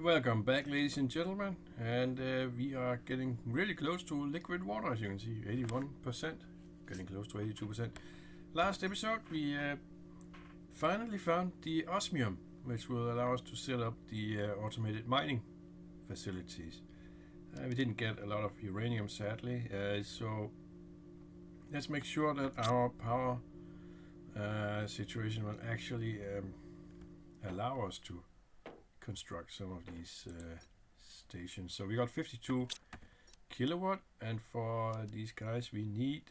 Welcome back, ladies and gentlemen, and we are getting really close to liquid water, as you can see, 81%, getting close to 82%. Last episode, we finally found the osmium, which will allow us to set up the automated mining facilities. We didn't get a lot of uranium, sadly, so let's make sure that our power situation will actually allow us to construct some of these stations. So we got 52 kilowatt, and for these guys we need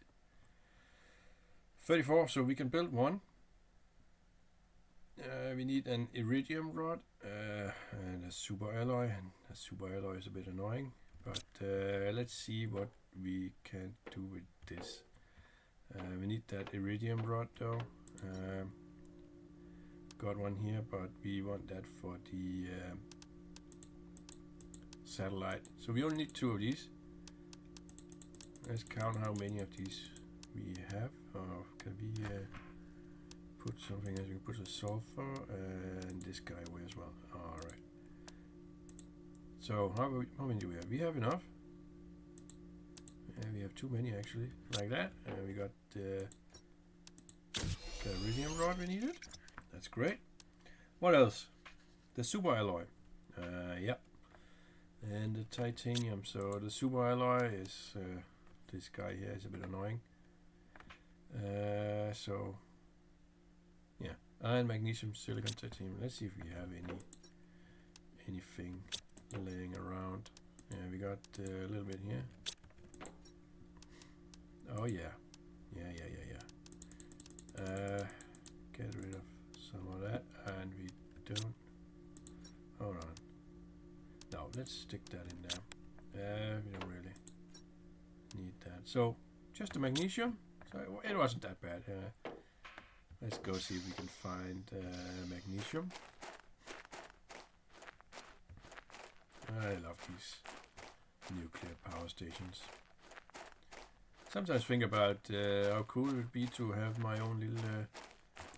34, so we can build one. We need an iridium rod and a super alloy, and a super alloy is a bit annoying, but let's see what we can do with this. We need that iridium rod though. Got one here, but we want that for the satellite, so we only need 2 of these. Let's count how many of these we have. Can we put something as we put a sulfur and this guy away as well? Alright, so how many do we have? We have enough. We have too many actually, like that. We got the iridium rod we needed. That's great. What else? The super alloy. Yeah. And the titanium. So the super alloy is this guy here is a bit annoying. So yeah. Iron, magnesium, silicon, titanium. Let's see if we have anything laying around. Yeah, we got a little bit here. Oh yeah. Yeah. Get rid of some of that, and we don't. Hold on. No, let's stick that in there. We don't really need that. So just the magnesium. So it wasn't that bad. Let's go see if we can find magnesium. I love these nuclear power stations. Sometimes think about how cool it would be to have my own little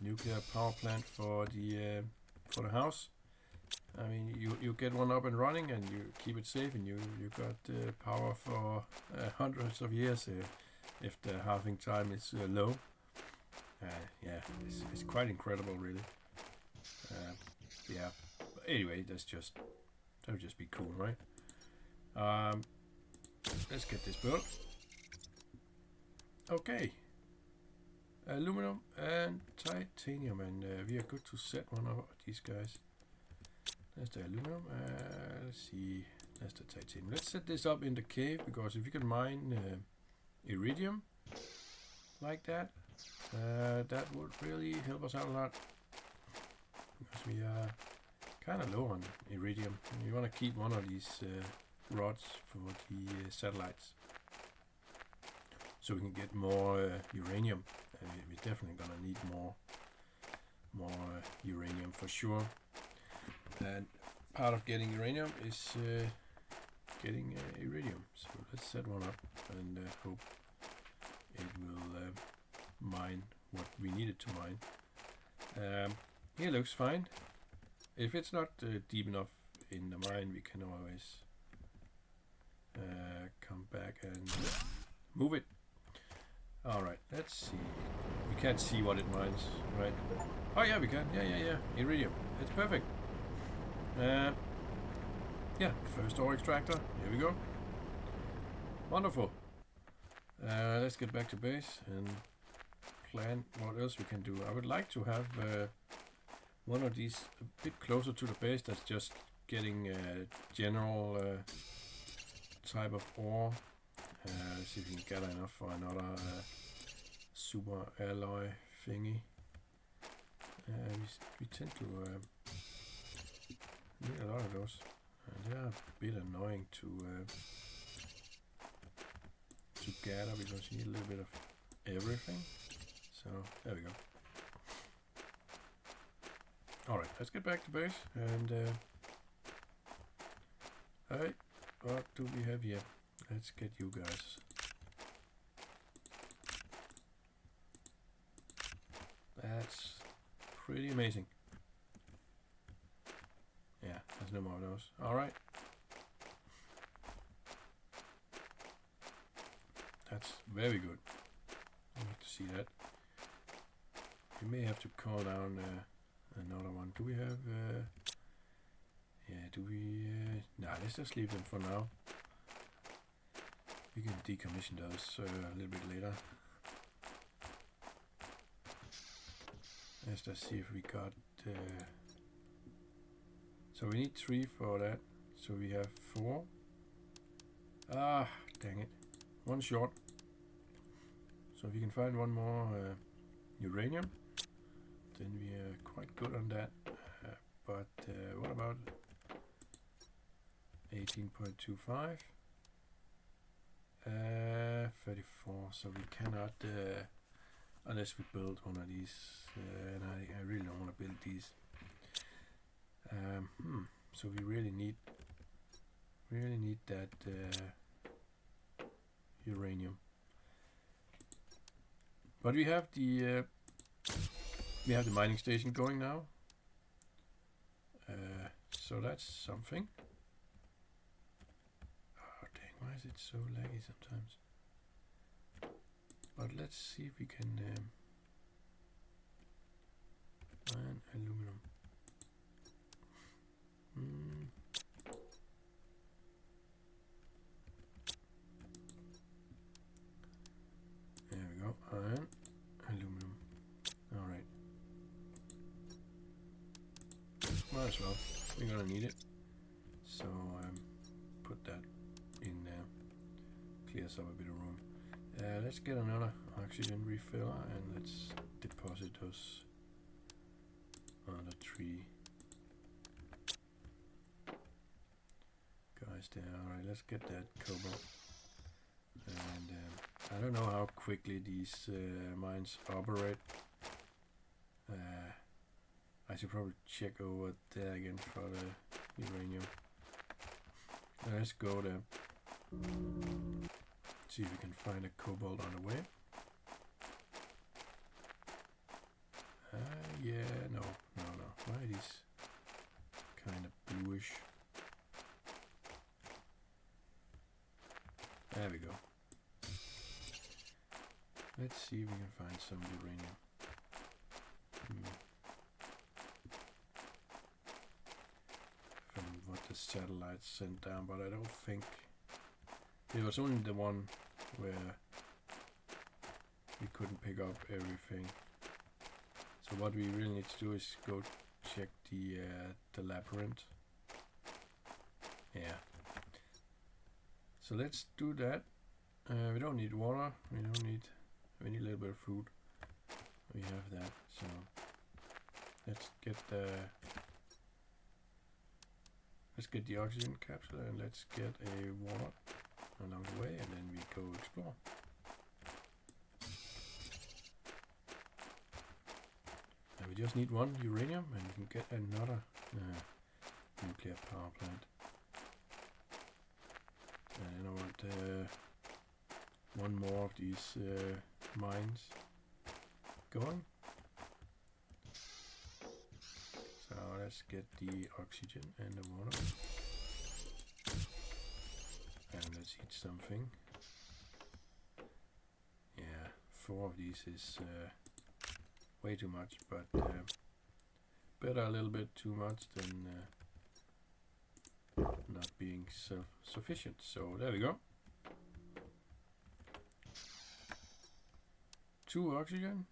nuclear power plant for the house. I mean, you get one up and running, and you keep it safe, and you got power for hundreds of years if the halving time is low. Yeah, it's quite incredible, really. Yeah. But anyway, that would just be cool, right? Let's get this built. Okay. Aluminum and titanium, and we are good to set one of these guys. That's the aluminum. Let's see, that's the titanium. Let's set this up in the cave, because if we can mine iridium like that, that would really help us out a lot, because we are kind of low on iridium. We want to keep one of these rods for the satellites, so we can get more uranium. We're definitely gonna need more uranium for sure. And part of getting uranium is getting iridium. So let's set one up and hope it will mine what we need it to mine. Here looks fine. If it's not deep enough in the mine, we can always come back and move it. Alright, let's see. We can't see what it mines, right? Oh yeah, we can. Yeah. Iridium. It's perfect. Yeah, first ore extractor. Here we go. Wonderful. Let's get back to base and plan what else we can do. I would like to have one of these a bit closer to the base. That's just getting a general type of ore. Let's see if we can get enough for another super alloy thingy. We tend to need a lot of those. They are a bit annoying to gather, because you need a little bit of everything. So there we go. Alright, let's get back to base, and alright, what do we have here? Let's get you guys. That's pretty amazing. Yeah, there's no more of those. Alright. That's very good. I like to see that. We may have to call down another one. Do we have... yeah, do we... nah, let's just leave them for now. We can decommission those a little bit later. Let's just see if we got... so we need 3 for that. So we have 4. Ah, dang it. 1 short. So if we can find 1 more uranium, then we are quite good on that. But what about 18.25? 34. So we cannot, unless we build one of these, and I really don't want to build these. So we really need that uranium. But we have the mining station going now. So that's something. Oh dang, why is it so laggy sometimes? But let's see if we can mine aluminum. There we go, iron, aluminum. Alright. Might as well, we're gonna need it. So put that in there. Clears up a bit of room. Let's get another oxygen refiller and let's deposit those other 3 guys there. Alright, let's get that cobalt. And I don't know how quickly these mines operate. I should probably check over there again for the uranium. Let's go there. See if we can find a cobalt on the way. Yeah, no. Why are these kind of bluish? There we go. Let's see if we can find some uranium. From what the satellites sent down, but I don't think it was only the one where we couldn't pick up everything. So what we really need to do is go check the labyrinth. Yeah. So let's do that. We don't need water. We need a little bit of food. We have that. So let's get the oxygen capsule and let's get a water along the way, and then we go explore. And we just need 1 uranium and we can get another nuclear power plant. And I want 1 more of these mines going. So let's get the oxygen and the water. And let's eat something. Yeah, 4 of these is way too much, but better a little bit too much than not being sufficient. So there we go. 2 oxygen,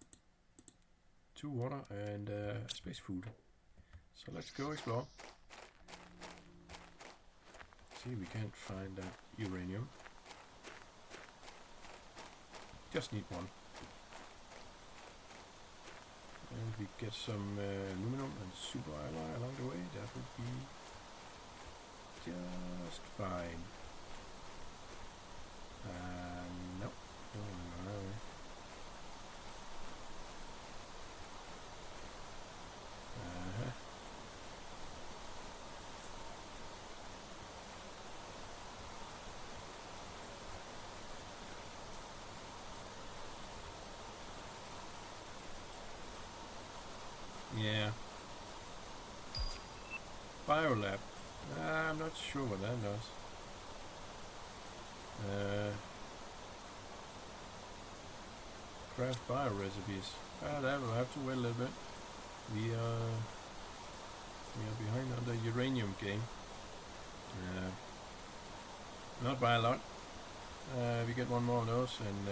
2 water, and space food. So let's go explore. See, we can't find that uranium. Just need 1. And we get some aluminum and super alloy along the way. That would be just fine. No. Yeah. Biolab. I'm not sure what that does. Craft bio recipes. That will have to wait a little bit. We are behind on the uranium game. Not by a lot. We get one more of those, and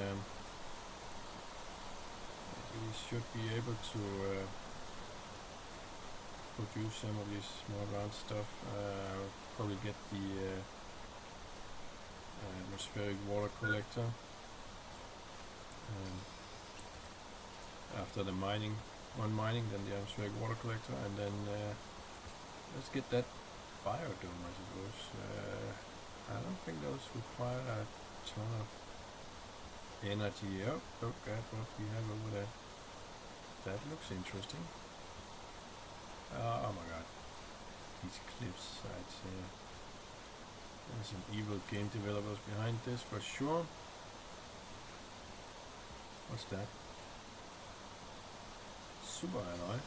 we should be able to produce some of this more advanced stuff. Probably get the atmospheric water collector. After the mining, then the atmospheric water collector, and then let's get that biodome, I suppose. I don't think those require a ton of energy. Oh, look at what we have over there. That looks interesting. Oh my god. These cliff sites here. There's some evil game developers behind this for sure. What's that? Super alloy.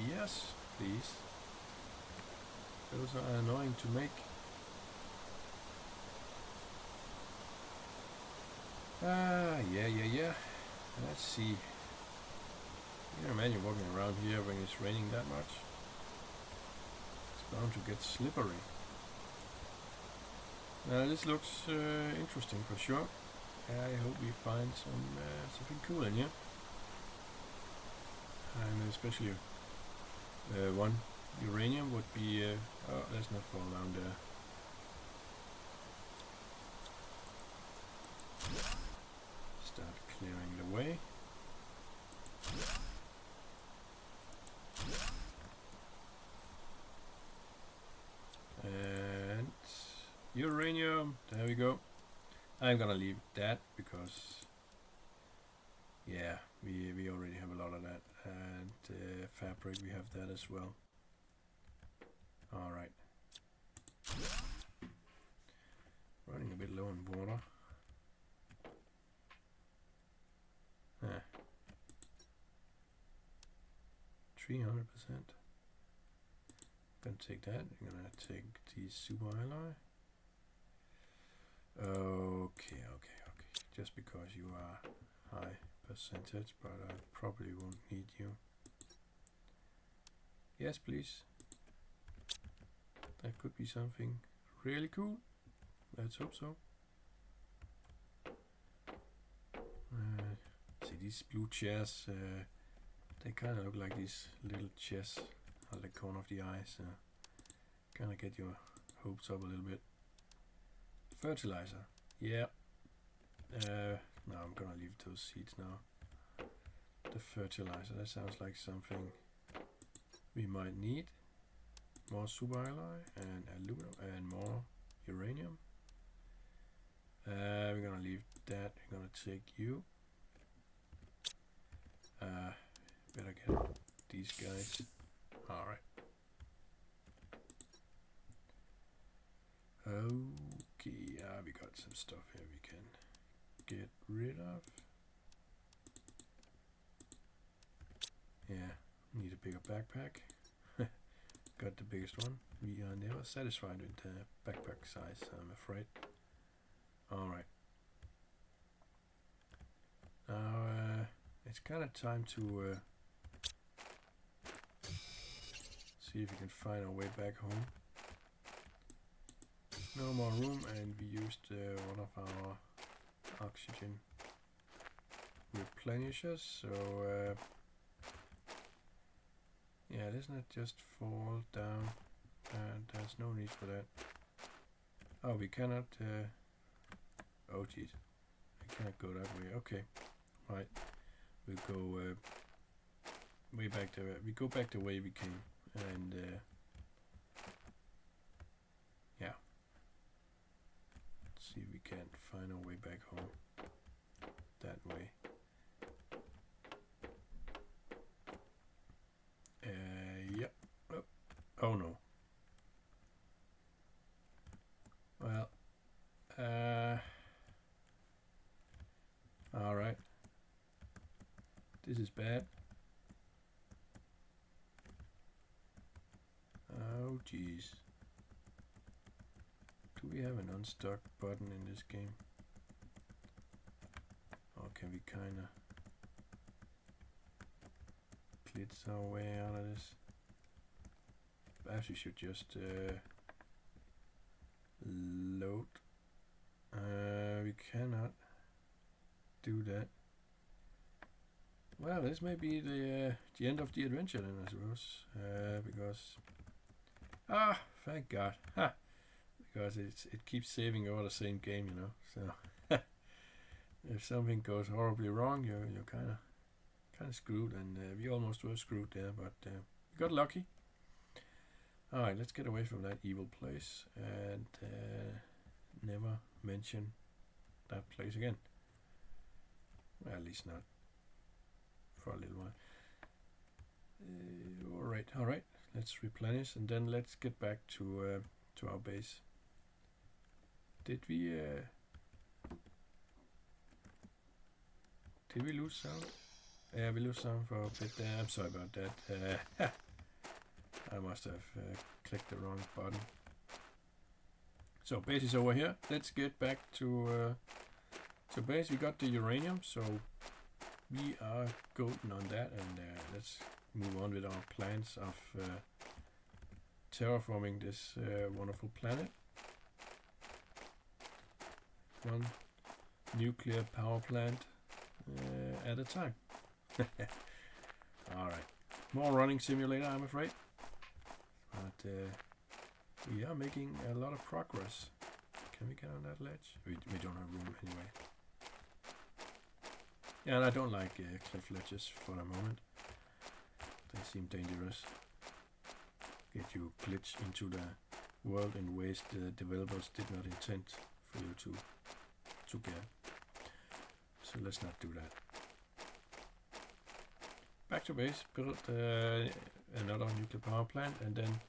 Yes, please. Those are annoying to make. Yeah. Let's see. You can imagine walking around here when it's raining that much. It's bound to get slippery. This looks interesting for sure. I hope we find something cool in here. And especially one uranium would be... oh, let's not fall down there. Start clearing the way. And uranium, there we go. I'm gonna leave that because yeah, we already have a lot of that, and fabric, we have that as well. Alright. Running a bit low on water. 300%. Gonna take that. I'm gonna take the super alloy. Okay. Just because you are high percentage, but I probably won't need you. Yes, please. That could be something really cool. Let's hope so. See these blue chairs, they kind of look like these little chairs at the corner of the eye, so kind of get your hopes up a little bit. Fertilizer, yeah. No, I'm gonna leave those seeds now. The fertilizer, that sounds like something we might need. More super alloy and aluminum and more uranium. We're gonna leave that. We're gonna take you. Better get these guys. Alright. Okay, we got some stuff here we can get rid of. Yeah, need a bigger backpack. Got the biggest one. We are never satisfied with the backpack size, I'm afraid. Alright. Now, it's kind of time to see if we can find our way back home. No more room, and we used one of our oxygen replenishers, so yeah, let's not just fall down, and there's no need for that. Oh, we cannot, oh jeez, I cannot go that way. Okay, right, we'll go way back there. We go back the way we came, and yeah, let's see if we can't find our way back home that way. Yep. Oh no. Well, all right. This is bad. Oh, jeez. we have an unstuck button in this game? Or can we kinda glitch our way out of this? Perhaps we should just load. We cannot do that. Well, this may be the end of the adventure then, I suppose, because thank God, because it keeps saving over the same game, you know. So if something goes horribly wrong, you're kind of screwed, and we almost were screwed there, but we got lucky. All right, let's get away from that evil place and never mention that place again. Well, at least not for a little while. All right. Let's replenish and then let's get back to our base. Did we lose sound? Yeah, we lose sound for a bit there. I'm sorry about that. I must have clicked the wrong button. So base is over here. Let's get back to base. We got the uranium, so we are golden on that, and let's move on with our plans of terraforming this wonderful planet. One nuclear power plant at a time. Alright, more running simulator, I'm afraid, but we are making a lot of progress. Can we get on that ledge? We don't have room anyway. Yeah, and I don't like cliff ledges for the moment. They seem dangerous. Get you glitch into the world in ways the developers did not intend for you to get. So let's not do that. Back to base, build another nuclear power plant, and then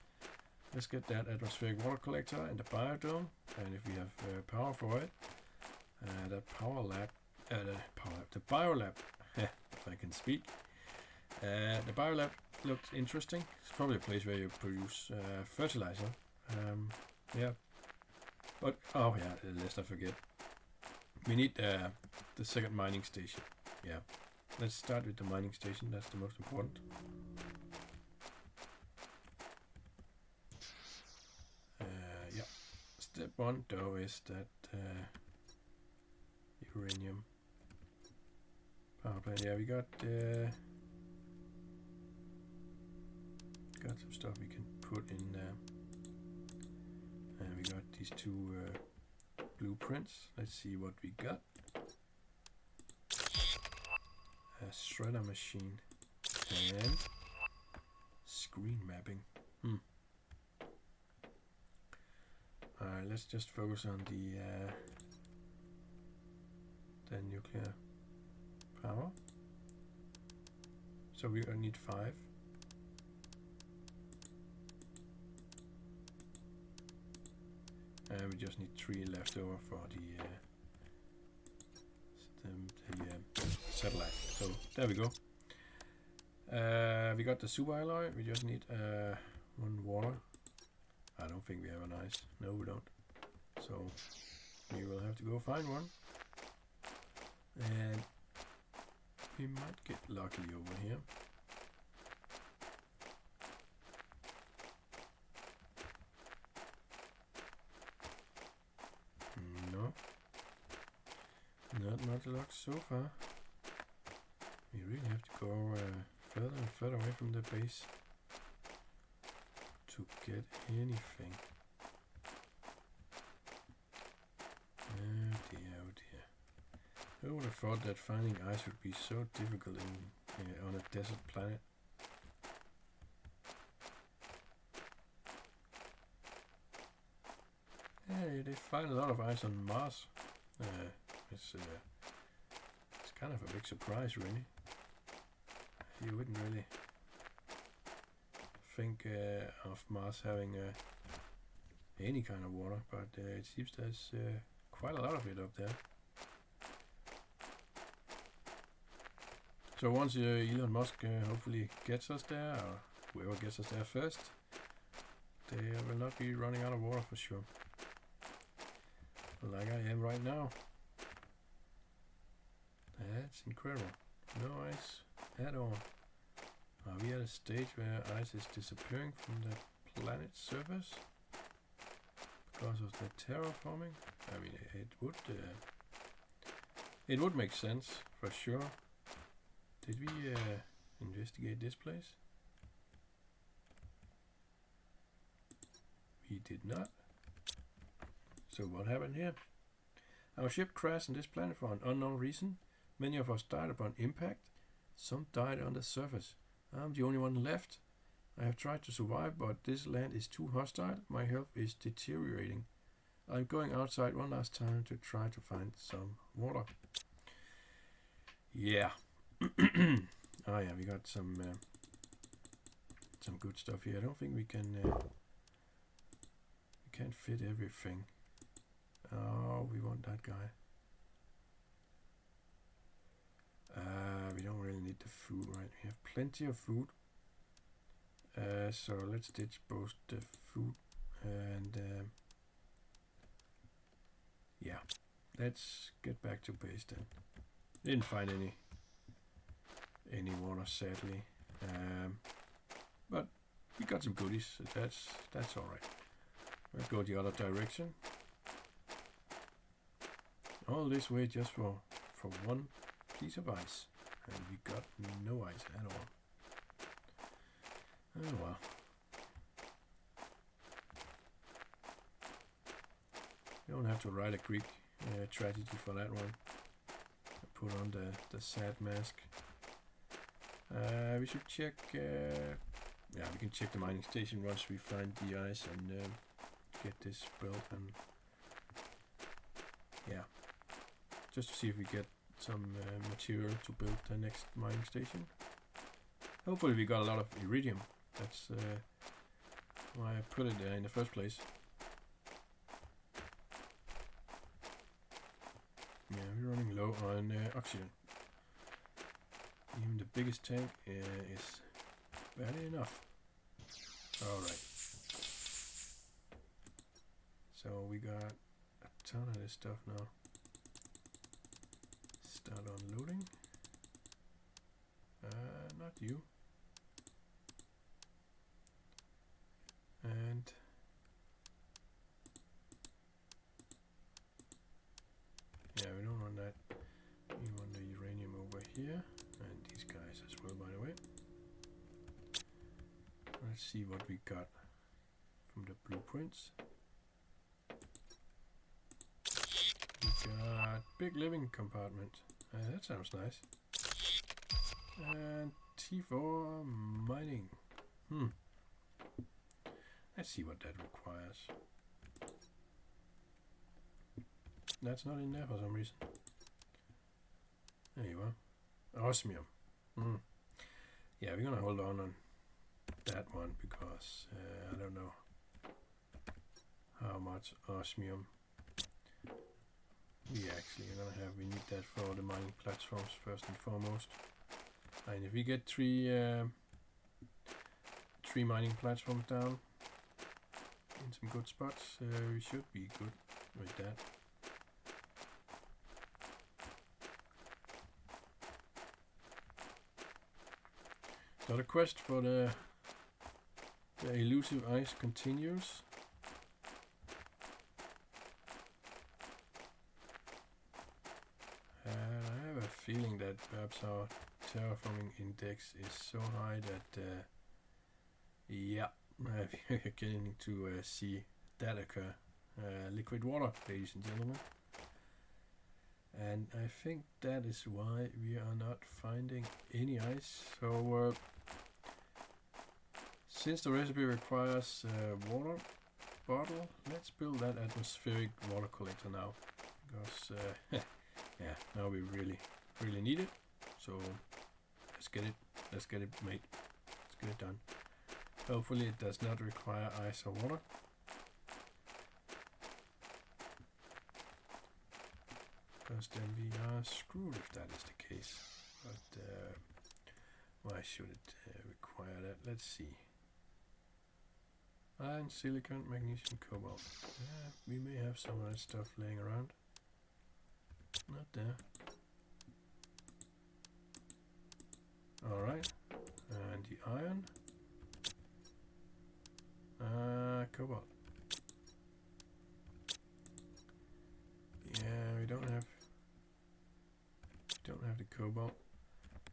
let's get that atmospheric water collector and the biodome. And if we have power for it, the biolab, if I can speak. The biolab looks interesting. It's probably a place where you produce fertilizer. Yeah. But, oh yeah, lest I forget. We need the second mining station. Yeah. Let's start with the mining station. That's the most important. Yeah. Step one, though, is that uranium power plant. Yeah, we got some stuff we can put in there. And we got these two blueprints. Let's see what we got. A shredder machine and screen mapping. Alright, let's just focus on the nuclear power. So we need 5. And we just need 3 left over for the satellite. So there we go. We got the super alloy. We just need 1 water. I don't think we have an ice. No, we don't. So we will have to go find one. And we might get lucky over here. No. Not much luck so far. We really have to go further and further away from the base to get anything. Oh dear. Who would have thought that finding ice would be so difficult on a desert planet? Yeah, they find a lot of ice on Mars. It's kind of a big surprise, really. You wouldn't really think of Mars having any kind of water, but it seems there's quite a lot of it up there. So once Elon Musk hopefully gets us there, or whoever gets us there first, they will not be running out of water for sure. like I am right now. That's incredible. No ice at all. Are we at a stage where ice is disappearing from the planet's surface because of the terraforming? I mean, it would make sense for sure. Did we investigate this place? We did not. So what happened here? Our ship crashed on this planet for an unknown reason. Many of us died upon impact. Some died on the surface. I'm the only one left. I have tried to survive, but this land is too hostile. My health is deteriorating. I'm going outside one last time to try to find some water. Yeah. Oh yeah, we got some good stuff here. I don't think we can can't fit everything. Oh, we want that guy. We don't really need the food, right? We have plenty of food. So let's ditch both the food and yeah. Let's get back to base then. Didn't find any water, sadly. But we got some goodies, so that's all right. We'll go the other direction. All this way just for one piece of ice, and we got no ice at all. Oh well. You don't have to write a Greek tragedy for that one. Put on the sad mask. We should check. Yeah, we can check the mining station once we find the ice and get this built, and yeah, just to see if we get some material to build the next mining station. Hopefully we got a lot of iridium. That's why I put it there in the first place. Yeah, we're running low on oxygen. Even the biggest tank is barely enough. Alright. So we got a ton of this stuff now. Start unloading. Not you. And yeah, we don't want that. We want the uranium over here, and these guys as well, by the way. Let's see what we got from the blueprints. We got big living compartment. That sounds nice. And T4 mining. Let's see what that requires. That's not in there for some reason. There you are. Osmium. Yeah, we're gonna hold on that one because I don't know how much osmium we actually are gonna have. We need that for the mining platforms first and foremost. And if we get three mining platforms down in some good spots, we should be good with that. So the quest for the elusive ice continues. I have a feeling that perhaps our terraforming index is so high that yeah, we're getting to see that occur. Liquid water, ladies and gentlemen. And I think that is why we are not finding any ice. So since the recipe requires water bottle, let's build that atmospheric water collector now, because yeah, now we really need it. So let's get it made. Let's get it done. Hopefully it does not require ice or water. Because then we are screwed if that is the case. But why should it require that? Let's see. Iron, silicon, magnesium, cobalt. Yeah, we may have some of that stuff laying around. Not there. Alright. And the iron. Cobalt. Yeah, we don't have the cobalt.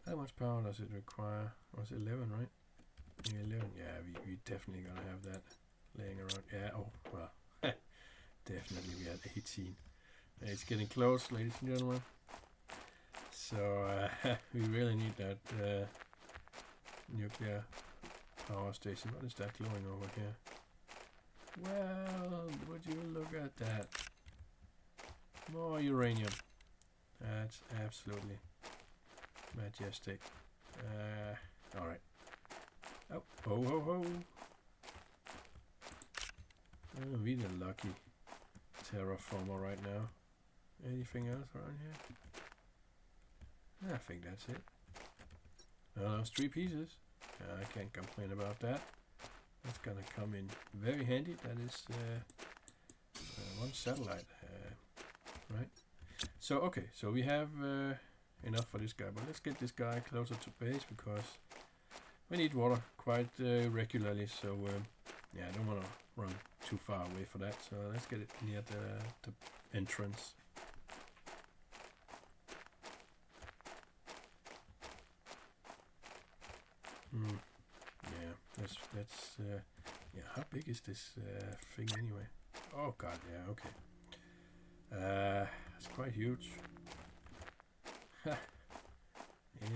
How much power does it require? Was it 11, right? Yeah, 11. Yeah, we definitely gonna have that laying around. Yeah, oh, well. Definitely we had 18. It's getting close, ladies and gentlemen. So, we really need that nuclear power station. What is that glowing over here? Well, would you look at that? More uranium. That's absolutely majestic. Alright. Oh, ho, ho, ho. Oh, we're the lucky terraformer right now. Anything else around here? I think that's it. Well, those 3 pieces. I can't complain about that. That's gonna come in very handy. That is 1 satellite, right? So okay, so we have enough for this guy, but let's get this guy closer to base because we need water quite regularly. So yeah, I don't want to run too far away for that. So let's get it near the entrance. Yeah, that's yeah. How big is this thing anyway? Oh god, yeah, okay. It's quite huge.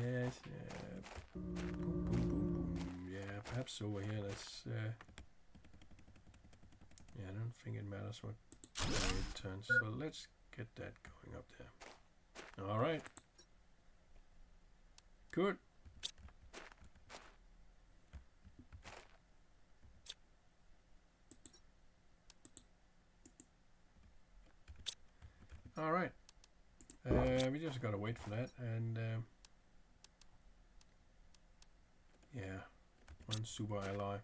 Yes. Boom, boom, boom, boom. Yeah, perhaps over here. That's yeah. I don't think it matters what way it turns. So let's get that going up there. All right. Good. All right. We just gotta wait for that, and yeah, 1 super ally.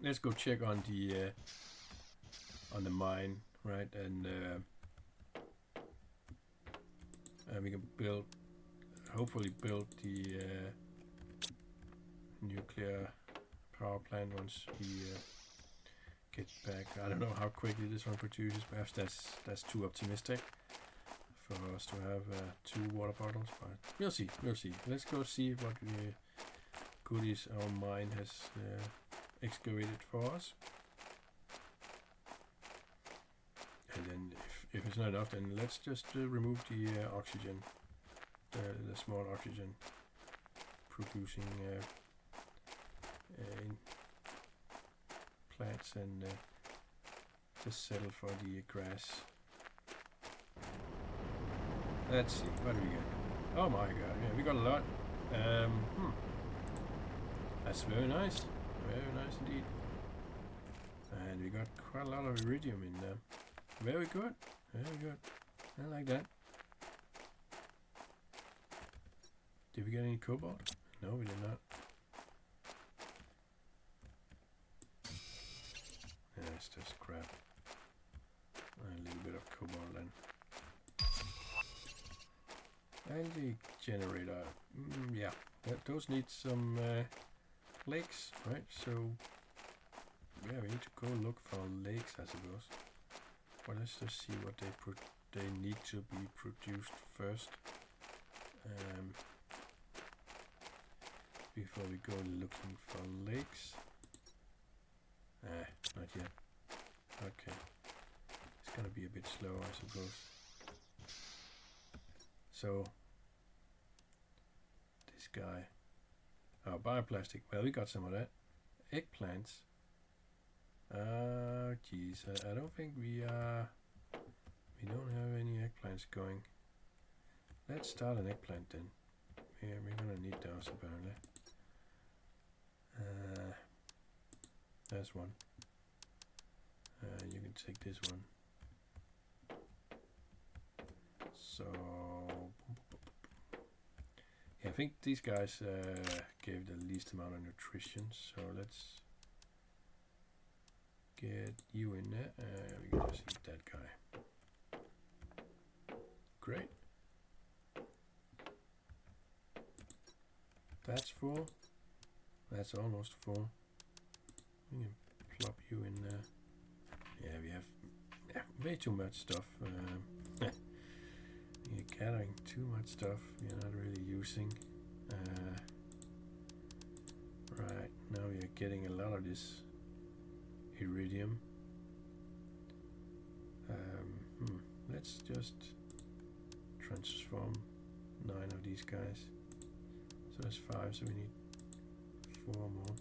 Let's go check on the mine, right? And we can build, hopefully build the nuclear power plant once we get back. I don't know how quickly this one produces. Perhaps that's too optimistic for us to have 2 water bottles, but we'll see. We'll see. Let's go see what goodies our mine has excavated for us. And then if it's not enough, then let's just remove the oxygen, the small oxygen producing plants, and just settle for the grass. Let's see, what do we get? Oh my god, yeah, we got a lot. That's very nice indeed. And we got quite a lot of iridium in there. Very good, very good. I like that. Did we get any cobalt? No, we did not. Yeah, it's just crap. A little bit of cobalt then. And the generator. Yeah, those need some lakes, right? So yeah, we need to go look for lakes, I suppose. Well, let's just see what they need to be produced first. Before we go looking for lakes. Not yet. Okay. It's gonna be a bit slow, I suppose. So, this guy. Oh, bioplastic. Well, we got some of that. Eggplants. Geez. I don't think we don't have any eggplants going. Let's start an eggplant then. Yeah, we're gonna need those apparently. There's one. You can take this one. So yeah, I think these guys gave the least amount of nutrition. So let's get you in there. We can just eat that guy. Great. That's full. That's almost full. We can plop you in there. Yeah, we have way too much stuff. We're gathering too much stuff we're not really using. Right, now we are getting a lot of this iridium. Let's just transform 9 of these guys. So that's 5, so we need 4 more.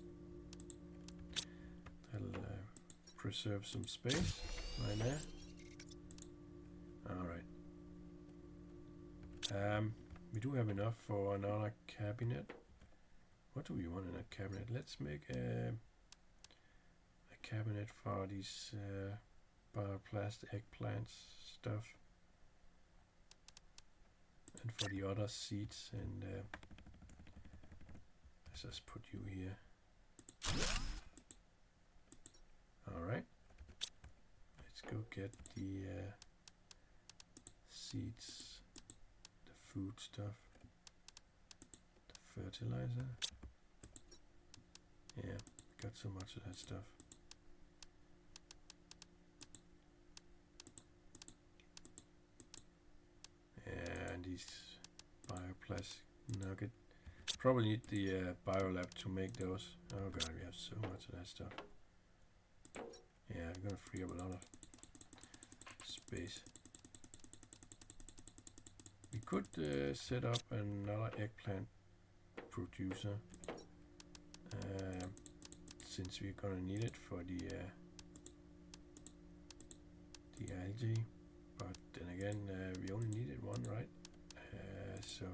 That'll preserve some space right there. Alright. We do have enough for another cabinet. What do we want in a cabinet? Let's make a cabinet for these bioplastic eggplants stuff. And for the other seeds, and let's just put you here. Alright. Let's go get the seeds, the food stuff, the fertilizer. Yeah, got so much of that stuff. And these bioplastic nugget. Probably need the biolab to make those. Oh god, we have so much of that stuff. Yeah, we're gonna free up a lot of space. We could set up another eggplant producer, since we're gonna need it for the algae. But then again, we only needed one, right? So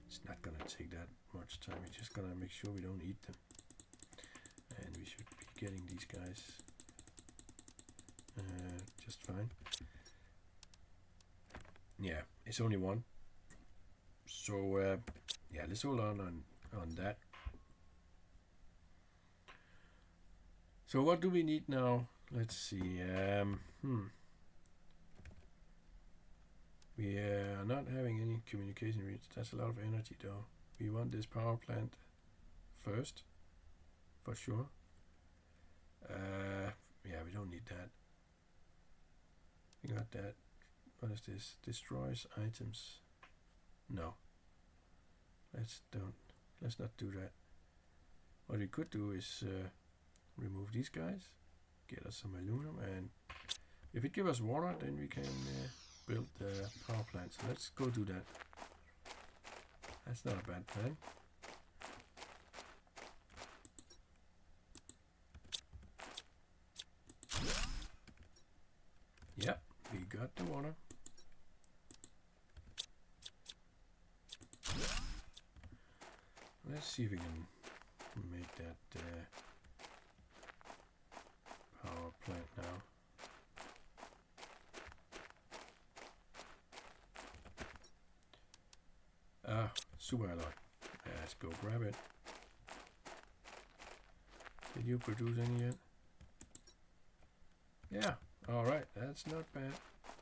it's not gonna take that much time. We're just gonna make sure we don't eat them, and we should be getting these guys just fine. Yeah, it's only one. So yeah, let's hold on that. So what do we need now? Let's see. We are not having any communication reach. That's a lot of energy though. We want this power plant first, for sure. Yeah, we don't need that. We got that. What is this? Destroys items. No. Let's not do that. What we could do is remove these guys, get us some aluminum, and if it gives us water, then we can build the power plant. So let's go do that. That's not a bad plan. Yep, we got the water. Let's see if we can make that power plant now. Super alloy. Let's go grab it. Did you produce any yet? Yeah. All right. That's not bad.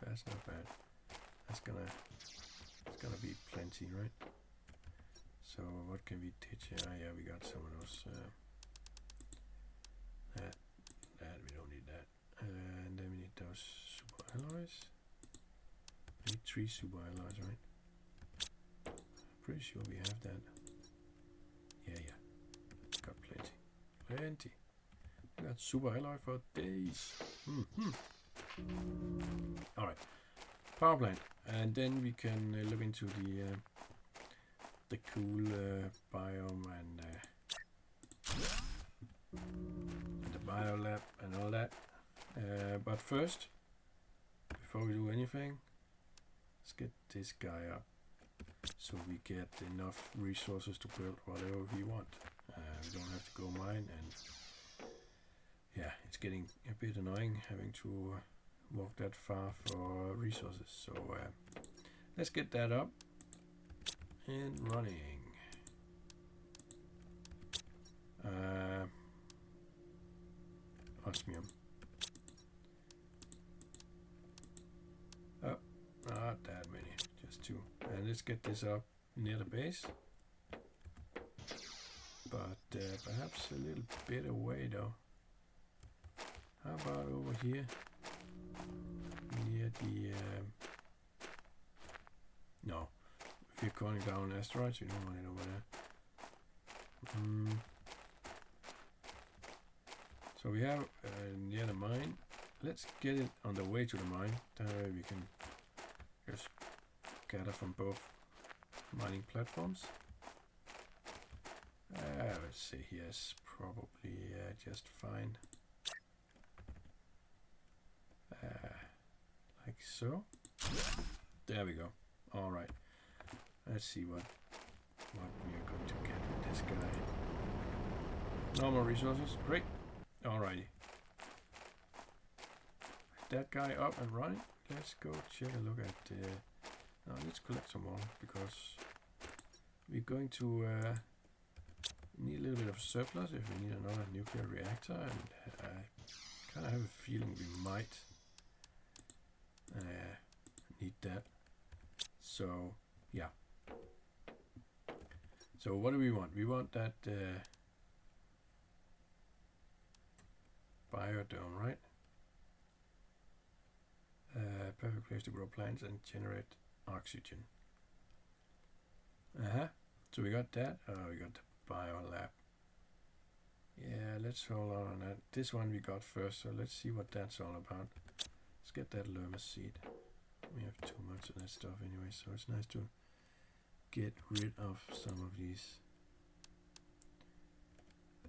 That's not bad. It's gonna be plenty, right? So what can we teach here? Yeah, we got some of those. That we don't need that. And then we need those super alloys. We need 3 super alloys, right? Pretty sure we have that. Yeah. Got plenty. We got super alloy for days. All right, power plant, and then we can look into the cool biome and the biolab and all that. But first, before we do anything, let's get this guy up so we get enough resources to build whatever we want. We don't have to go mine, and yeah, it's getting a bit annoying having to walk that far for resources. So let's get that up and running. Osmium. let's get this up near the base. But perhaps a little bit away though. How about over here? Near the... no. If you're calling down asteroids, you don't want it over there. So we have near the mine. Let's get it on the way to the mine. That way we can just gather from both mining platforms. Let's see, here's probably just fine. Like so. There we go. All right. Let's see what we are going to get with this guy. Normal resources. Great. Alrighty. That guy up and running. Let's go check a look at. Now let's collect some more because we're going to need a little bit of surplus if we need another nuclear reactor, and I kind of have a feeling we might need that. So yeah. So what do we want? We want that biodome, right? Perfect place to grow plants and generate oxygen. So we got that. We got the biolab. Yeah, let's hold on that. This one we got first, so let's see what that's all about. Let's get that lerma seed. We have too much of that stuff anyway, so it's nice to get rid of some of these.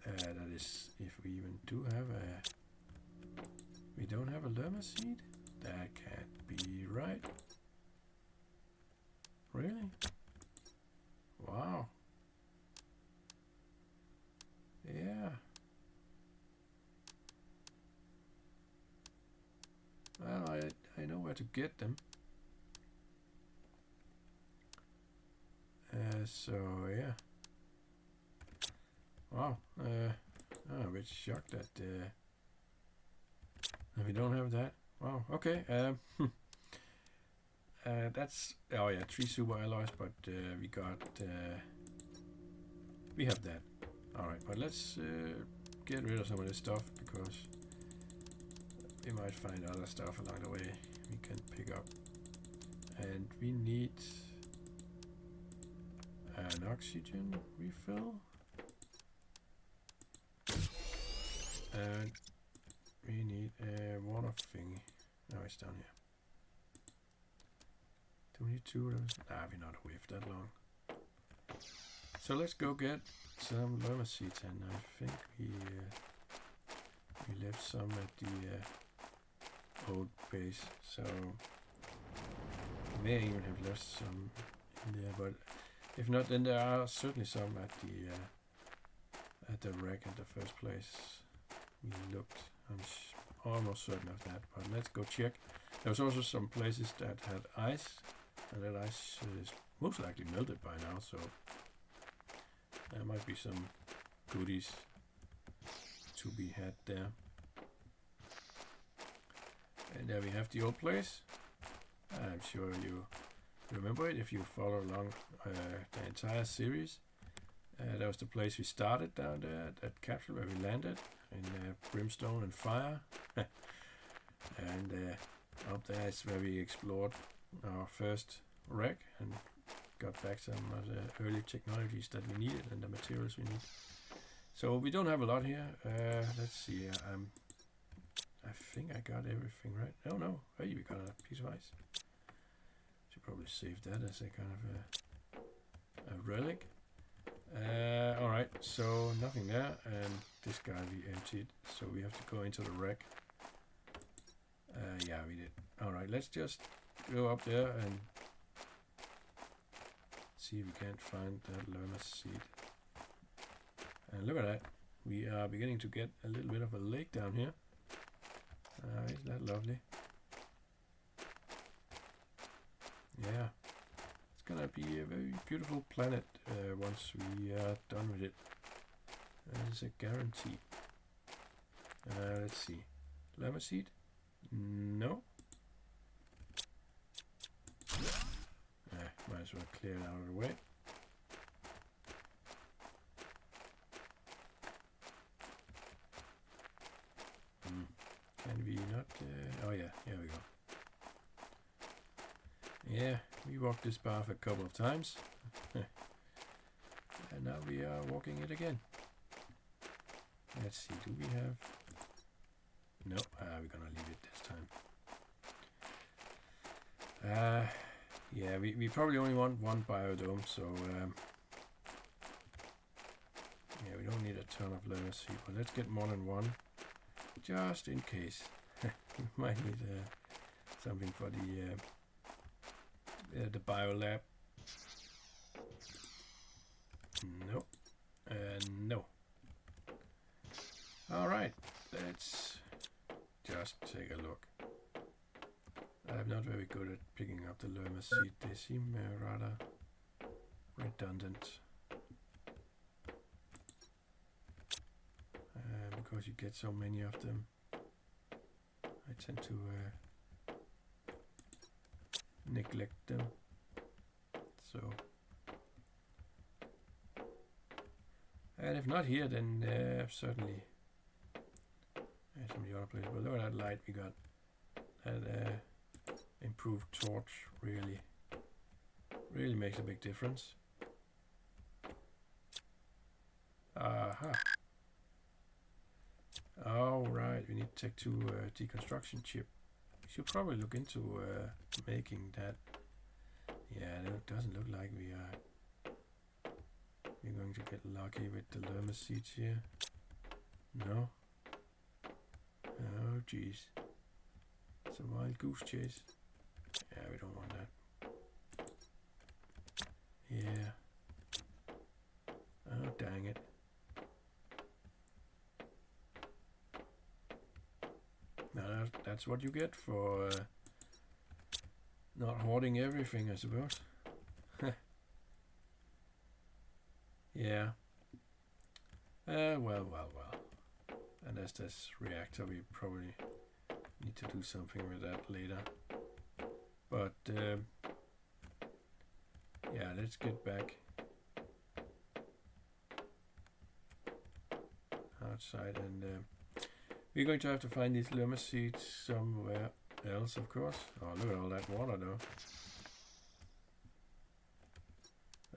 That is, if we even do have a... We don't have a lerma seed? That can't be right. Really? Wow. Yeah. Well, I know where to get them. So yeah. Wow. I'm a bit shocked that we don't have that. Wow. Okay. That's, oh yeah, 3 super alloys, but we got we have that. All right, but let's get rid of some of this stuff because we might find other stuff along the way we can pick up, and we need an oxygen refill, and we need a water thing. No, it's down here. Do we need 2 of those? Nah, we're not away for that long. So let's go get some lerma seeds, and I think we left some at the old base, so we may even have left some in there, but if not, then there are certainly some at the wreck in the first place. We looked. I'm almost certain of that, but let's go check. There was also some places that had ice, and that ice is most likely melted by now, so there might be some goodies to be had there. And there we have the old place. I'm sure you remember it if you follow along the entire series. That was the place we started down there at that capsule where we landed in brimstone and fire. And up there is where we explored our first wreck and got back some of the early technologies that we needed and the materials we need. So we don't have a lot here. Let's see. I think I got everything right. Oh no, hey, we got a piece of ice. Should probably save that as a kind of a relic. Alright, so nothing there, and this guy we emptied, so we have to go into the wreck. Yeah, we did. Alright, let's just go up there and see if we can't find that lerma seed. And look at that, we are beginning to get a little bit of a lake down here. Isn't that lovely? Yeah. It's gonna be a very beautiful planet once we are done with it. That is a guarantee. Let's see. Lerma seed? No. Might might as well clear it out of the way. Can we not? Oh yeah, here we go. Yeah, we walked this path a couple of times. And now we are walking it again. Let's see, do we have... No, we're gonna leave it this time. Yeah, we probably only want one biodome, so... yeah, we don't need a ton of lemon seed, but let's get more than one. Just in case. We might need something for the biolab. No. No. Alright, let's just take a look. I'm not very good at picking up the lerma seed. They seem rather redundant. Because you get so many of them, I tend to neglect them. So, and if not here, then certainly some of the other places. But look at that light we got. That improved torch really makes a big difference. Aha. Oh right, we need to take two deconstruction chip. We should probably look into making that. Yeah, it doesn't look like we're going to get lucky with the lerma seeds here. No. Oh jeez. It's a wild goose chase. Yeah, we don't want that. Yeah. Oh dang it. Now that's what you get for not hoarding everything, I suppose. Yeah. Well. And as this reactor, we probably need to do something with that later. But yeah, let's get back outside, and we're going to have to find these lemon seeds somewhere else, of course. Oh, look at all that water, though.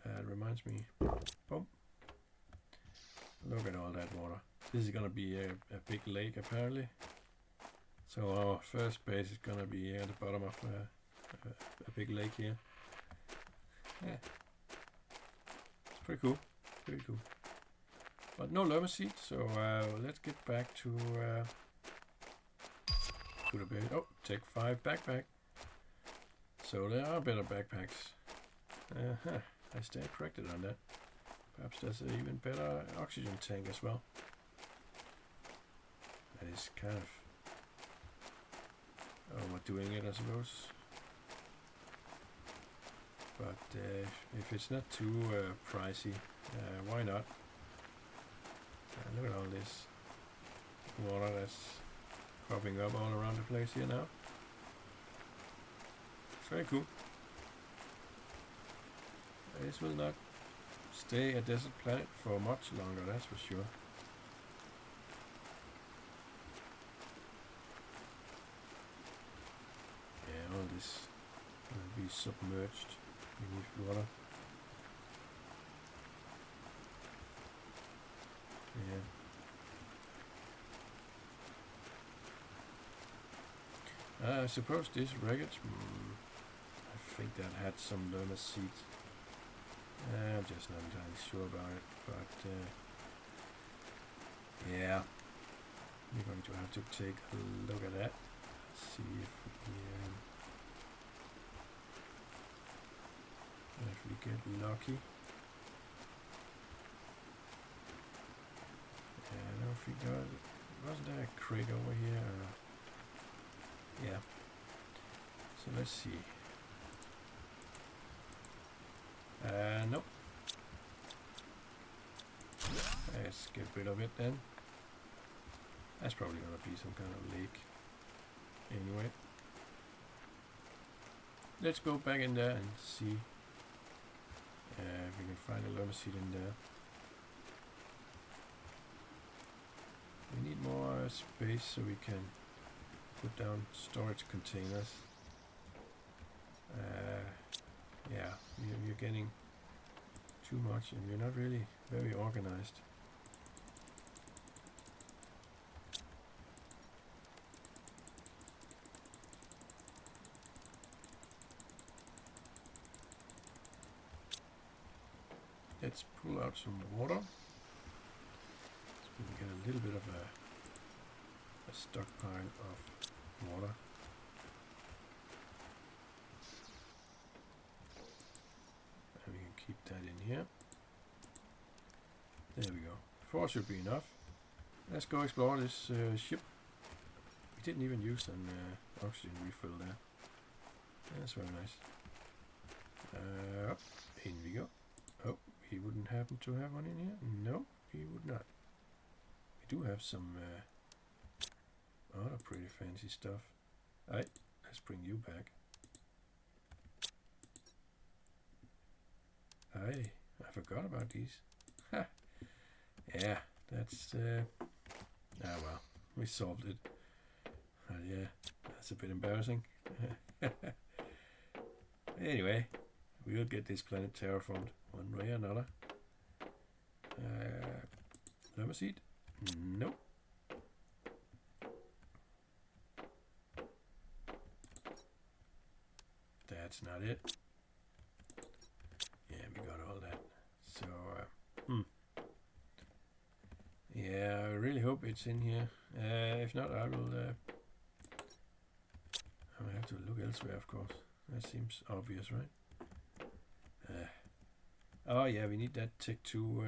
That reminds me. Boom. Look at all that water. This is gonna be a big lake, apparently. So our first base is gonna be at the bottom of a big lake here. Yeah. It's pretty cool. Pretty cool. But no lemon seeds, so let's get back to the base. Oh, take 5 backpack. So there are better backpacks. I stand corrected on that. Perhaps there's an even better oxygen tank as well. That is kind of overdoing it, I suppose. But if it's not too pricey, why not? Look at all this water that's cropping up all around the place here now. It's very cool. This will not stay a desert planet for much longer, that's for sure. Yeah, all this will be submerged beneath water. Yeah. I suppose this wreckage, I think that had some lemon seeds. I'm just not entirely sure about it, but yeah, we're going to have to take a look at that. Let's see if we get lucky. I don't think wasn't there a crate over here? Yeah. So let's see. Nope. Let's get rid of it then. That's probably gonna be some kind of lake. Anyway. Let's go back in there and see If we can find a llama seed in there. We need more space so we can put down storage containers. Yeah, we're getting too much and we're not really very organized. Let's pull out some water so we can get a little bit of a stockpile of water. And we can keep that in here. There we go. 4 should be enough. Let's go explore this ship. We didn't even use an oxygen refill there. That's very nice. In we go. Oh, we wouldn't happen to have one in here? No, we would not. We do have some other pretty fancy stuff. Alright, let's bring you back. Aye, I forgot about these. Ha! Yeah, that's well, we solved it. Yeah, that's a bit embarrassing. Anyway, we'll get this planet terraformed one way or another. Llama seed? Nope. That's not it. Yeah, we got all that. So, yeah, I really hope it's in here. If not, I will have to look elsewhere, of course. That seems obvious, right? Oh yeah, we need that Tech 2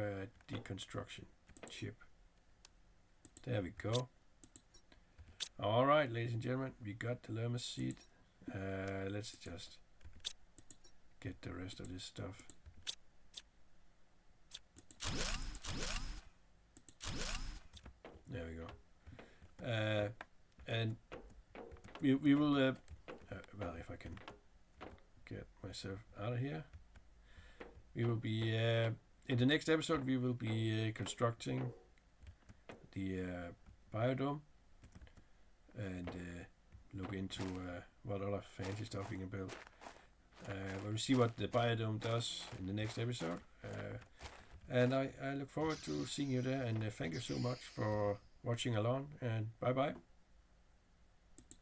deconstruction chip. There we go. Alright, ladies and gentlemen, we got the llama seed. Let's just get the rest of this stuff. There we go. And we will, well, if I can get myself out of here, we will be, in the next episode, we will be constructing the biodome and look into what other fancy stuff we can build. We'll see what the biodome does in the next episode. And I look forward to seeing you there, and thank you so much for watching along, and bye bye.